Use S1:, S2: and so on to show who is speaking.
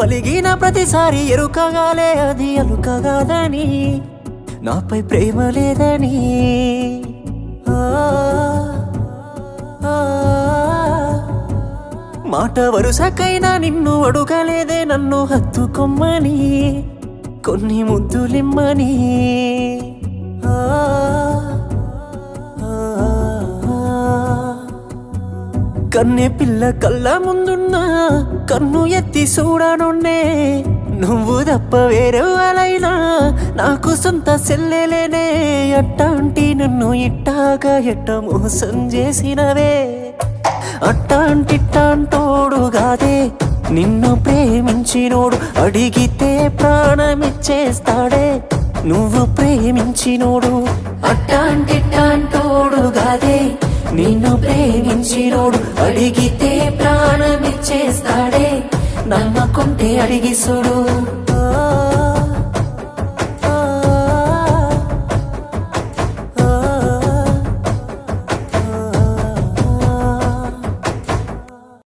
S1: అలిగిన ప్రతిసారి ఎరుకగాలే అది అలుకగాదని నాపై ప్రేమ లేదని మాట వరుసకైనా నిన్ను అడుగలేదే నన్ను హత్తుకొమ్మని కొన్ని ముద్దులిమ్మని కన్నె పిల్ల కళ్ళ ముందున్నా కన్ను ఎత్తి చూడనున్నే నువ్వు తప్ప వేరెవరైనా నాకు సొంత సెల్లెలేనే అట్టాంటి నన్ను ఇట్టాగా ఎట్ట మోసం చేసినవే అట్టాంటిట్టాంటోడుగాదే నిన్ను ప్రేమించినోడు అడిగితే ప్రాణమిచ్చేస్తాడే నువ్వు ప్రేమించినోడు అట్టాంటిట్టాంటోడుగాదే నిన్ను ప్రేమించినోడు అడిగితే ప్రాణమిచ్చేస్తాడే నమ్మకుంటే అడిగి చూడు